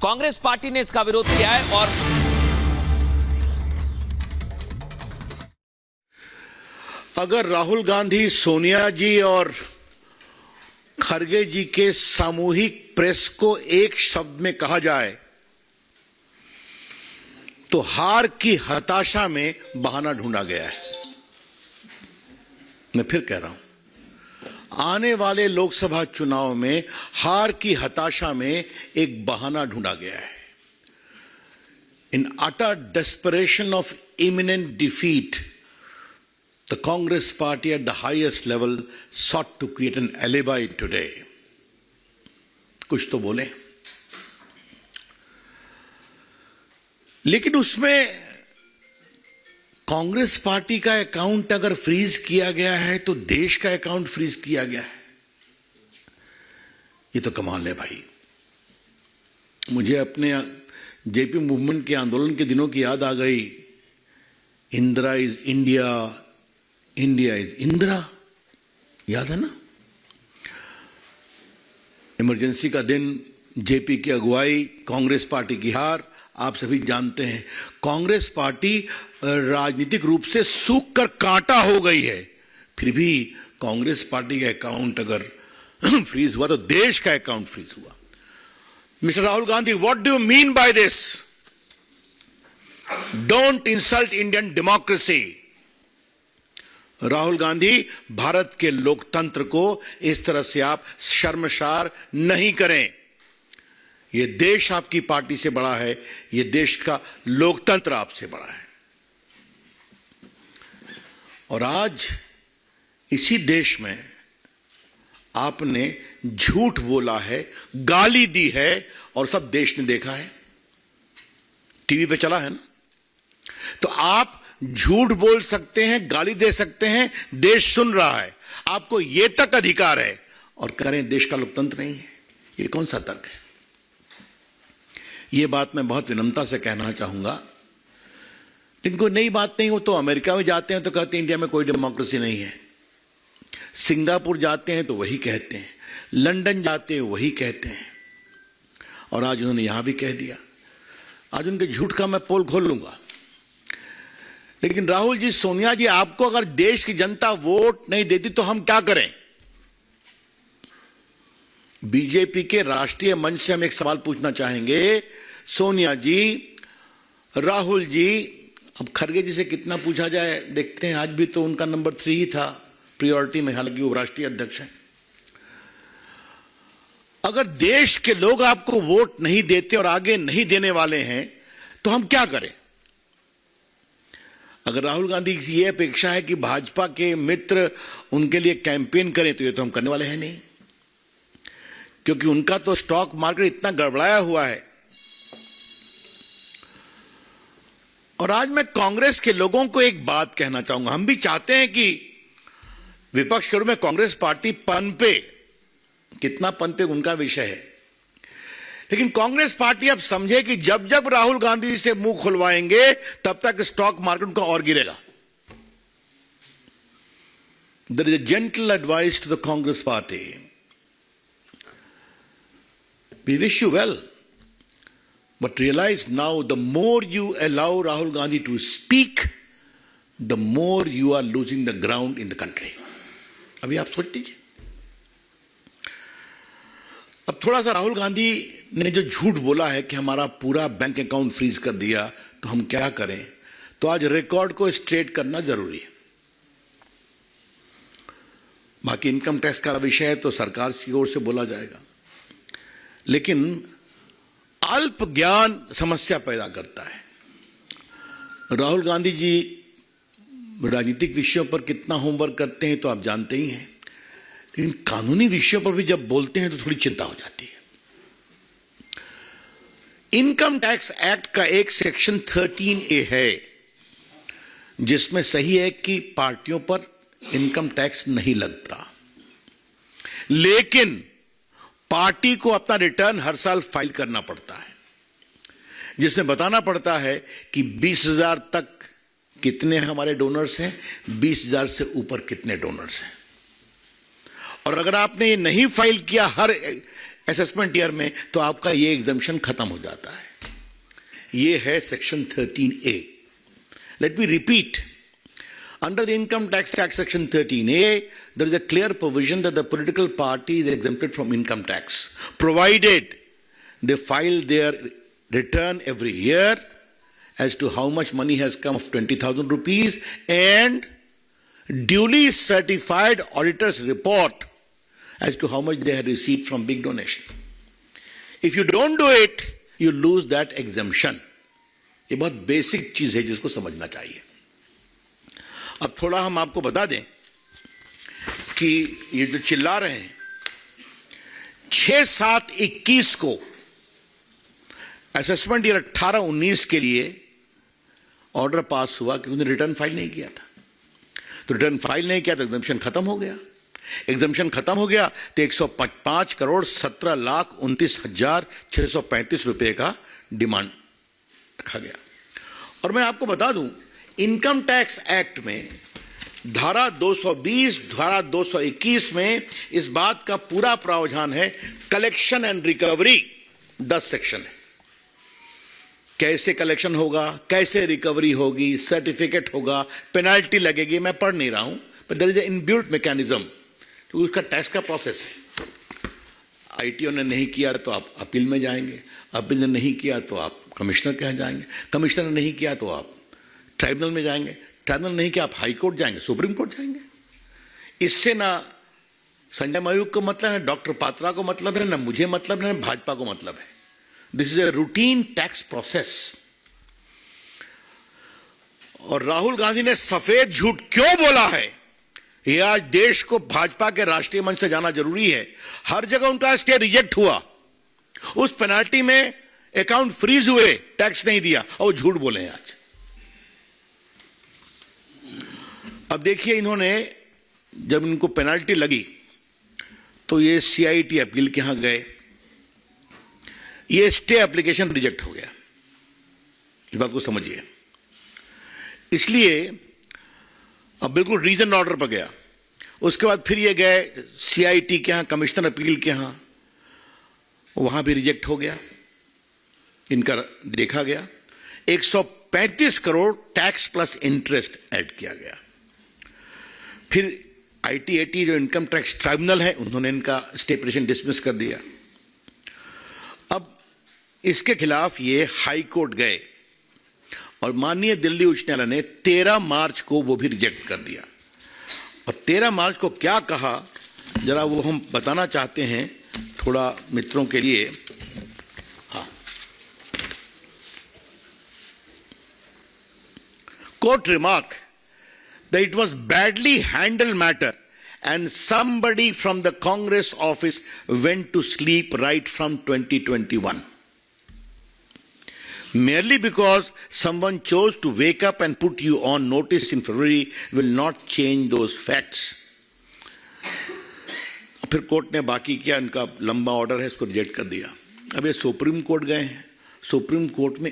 Congress party ने इसका विरोध किया है और अगर राहुल गांधी, सोनिया जी और खरगे जी के सामूहिक प्रेस को एक शब्द में कहा जाए तो हार की हताशा में बहाना ढूंढा गया है। मैं फिर कह रहा हूं, आने वाले लोकसभा चुनाव में हार की हताशा में एक बहाना ढूंढा गया है। In utter desperation of imminent defeat, the Congress party at the highest level sought to create an alibi today. कुछ तो बोले, लेकिन उसमें कांग्रेस पार्टी का अकाउंट अगर फ्रीज किया गया है तो देश का अकाउंट फ्रीज किया गया है। ये तो कमाल है भाई। मुझे अपने जेपी मूवमेंट के आंदोलन के दिनों की याद आ गई। Indira is India, India is Indira, याद है ना? इमरजेंसी का दिन, जेपी की अगुवाई, कांग्रेस पार्टी की हार, आप सभी जानते हैं। कांग्रेस पार्टी राजनीतिक रूप से सूख कर कांटा हो गई है, फिर भी कांग्रेस पार्टी का अकाउंट अगर फ्रीज हुआ तो देश का अकाउंट फ्रीज हुआ। Mister Rahul Gandhi, what do you mean by this? Don't insult Indian democracy. Rahul Gandhi, Bharat के लोकतंत्र को इस तरह से आप शर्मसार नहीं करें। यह देश आपकी पार्टी से बड़ा है, यह देश का लोकतंत्र आपसे बड़ा है। और आज इसी देश में आपने झूठ बोला है, गाली दी है और सब देश ने देखा है, टीवी पे चला है ना। तो आप झूठ बोल सकते हैं, गाली दे सकते हैं, देश सुन रहा है, आपको यह तक अधिकार है, और करें देश का लोकतंत्र नहीं है। यह कौन सा तर्क है? यह बात मैं बहुत विनम्रता से कहना चाहूंगा। जिनको नई बात नहीं हो तो अमेरिका में जाते हैं तो कहते हैं इंडिया में कोई डेमोक्रेसी नहीं है, सिंगापुर जाते हैं तो वही कहते हैं, लंदन जाते हैं वही कहते हैं, और आज उन्होंने यहां भी कह दिया। आज उनके झूठ का मैं पोल खोल लूंगा। लेकिन राहुल जी, सोनिया जी, आपको अगर देश की जनता वोट नहीं देती तो हम क्या करें? बीजेपी के राष्ट्रीय मंच से हम एक सवाल पूछना चाहेंगे। सोनिया जी, राहुल जी, अब खरगे जी से कितना पूछा जाए देखते हैं। आज भी तो उनका नंबर 3 ही था प्रायोरिटी में, हालांकि वो राष्ट्रीय अध्यक्ष हैं। अगर देश के लोग आपको वोट नहीं देते और आगे नहीं देने वाले हैं तो हम क्या करें? अगर राहुल गांधी की ये अपेक्षा है कि भाजपा के मित्र उनके लिए कैंपेन करें तो ये तो हम करने वाले हैं नहीं, क्योंकि उनका तो स्टॉक मार्केट इतना गड़बड़ाया हुआ है। और आज मैं कांग्रेस के लोगों को एक बात कहना चाहूंगा। हम भी चाहते हैं कि विपक्ष के रूप में कांग्रेस पार्टी पनपे, कितना पनपे उनका विषय है, लेकिन कांग्रेस पार्टी अब समझे कि जब जब राहुल गांधी से मुंह खुलवाएंगे तब तक स्टॉक मार्केट उनका और गिरेगा। There is a gentle advice to the Congress party, we wish you well, but realize now the more you allow Rahul Gandhi to speak, the more you are losing the ground in the country. अभी आप सोच लीजिए। अब थोड़ा सा राहुल गांधी ने जो झूठ बोला है कि हमारा पूरा बैंक अकाउंट फ्रीज कर दिया तो हम क्या करें, तो आज रिकॉर्ड को स्ट्रेट करना जरूरी है। बाकी इनकम टैक्स का विषय है तो सरकार की ओर से बोला जाएगा, लेकिन अल्प ज्ञान समस्या पैदा करता है। राहुल गांधी जी राजनीतिक विषयों पर कितना होमवर्क करते हैं तो आप जानते ही हैं, लेकिन कानूनी विषयों पर भी जब बोलते हैं तो थोड़ी चिंता हो जाती है। इनकम टैक्स एक्ट का एक सेक्शन 13A है जिसमें सही है कि पार्टियों पर इनकम टैक्स नहीं लगता, लेकिन पार्टी को अपना रिटर्न हर साल फाइल करना पड़ता है, जिसमें बताना पड़ता है कि 20,000 तक कितने हमारे डोनर्स हैं, 20,000 से ऊपर कितने डोनर्स हैं। और अगर आपने ये नहीं फाइल किया हर असेसमेंट ईयर में, तो आपका ये एग्जम्पशन खत्म हो जाता है। ये है section 13A। Let me repeat, under the Income Tax Act section 13A, there is a clear provision that the political party is exempted from income tax, provided they file their return every year as to how much money has come of 20,000 rupees and duly certified auditor's report as to how much they had received from big donation. If you don't do it, you lose that exemption. ये बहुत basic चीज है जिसको समझना चाहिए। अब थोड़ा हम आपको बता दें कि ये जो चिल्ला रहे हैं, 6/7/21 को असेसमेंट ईयर 18-19 के लिए ऑर्डर पास हुआ कि उन्होंने रिटर्न फाइल नहीं किया था। तो रिटर्न फाइल नहीं किया तो एग्जम्पशन खत्म हो गया। एग्जम्पशन खत्म हो गया तो 105,17,29,635 रुपए का डिमांड रखा गया। और मैं आपको बता दूं, इनकम टैक्स एक्ट में धारा 220, धारा 221 में इस बात का पूरा प्रावधान है। कलेक्शन एंड रिकवरी 10 सेक्शन है। कैसे कलेक्शन होगा, कैसे रिकवरी होगी, सर्टिफिकेट होगा, पेनाल्टी लगेगी, मैं पढ़ नहीं रहा हूं, पर there is a inbuilt mechanism. तो उसका टैक्स का प्रोसेस है। आईटीओ ने नहीं किया तो आप अपील में जाएंगे, अपील ने नहीं किया तो आप कमिश्नर के यहाँ जाएंगे, कमिश्नर ने नहीं किया तो आप ट्राइब्यूनल में जाएंगे, ट्राइब्यूनल नहीं किया आप हाई कोर्ट जाएंगे, सुप्रीम कोर्ट जाएंगे। इससे ना संजय मयूख को मतलब है, डॉक्टर पात्रा को मतलब है, ना मुझे मतलब है, ना भाजपा को मतलब है। This is a routine tax process. और राहुल गांधी ने सफेद झूठ क्यों बोला है, यह आज देश को भाजपा के राष्ट्रीय मंच से जाना जरूरी है। हर जगह उनका स्टे रिजेक्ट हुआ, उस पेनाल्टी में अकाउंट फ्रीज हुए, टैक्स नहीं दिया, और झूठ बोले हैं आज। अब देखिए, इन्होंने जब इनको पेनाल्टी लगी तो ये सीआईटी अपील के यहां गए, ये स्टे एप्लीकेशन रिजेक्ट हो गया। इस बात को समझिए। इसलिए अब बिल्कुल रीजन ऑर्डर पर गया। उसके बाद फिर ये गए सीआईटी के यहां, कमिश्नर अपील के यहां, वहां भी रिजेक्ट हो गया। इनका देखा गया 135 crore tax plus interest add किया गया। फिर आईटीएटी जो इनकम टैक्स ट्राइब्यूनल है, उन्होंने इनका स्टे पिटीशन डिसमिस कर दिया। अब इसके खिलाफ ये हाई कोर्ट गए और माननीय दिल्ली उच्च न्यायालय ने 13 मार्च को वो भी रिजेक्ट कर दिया। और 13 मार्च को क्या कहा, जरा वो हम बताना चाहते हैं थोड़ा मित्रों के लिए। हाँ, court remark that it was badly handled matter and somebody from the Congress office went to sleep right from 2021. Merely because someone chose to wake up and put you on notice in February will not change those facts. फिर court ने बाकी किया, इनका लंबा order है, इसको reject कर दिया। अब ये सुप्रीम कोर्ट गए हैं, सुप्रीम कोर्ट में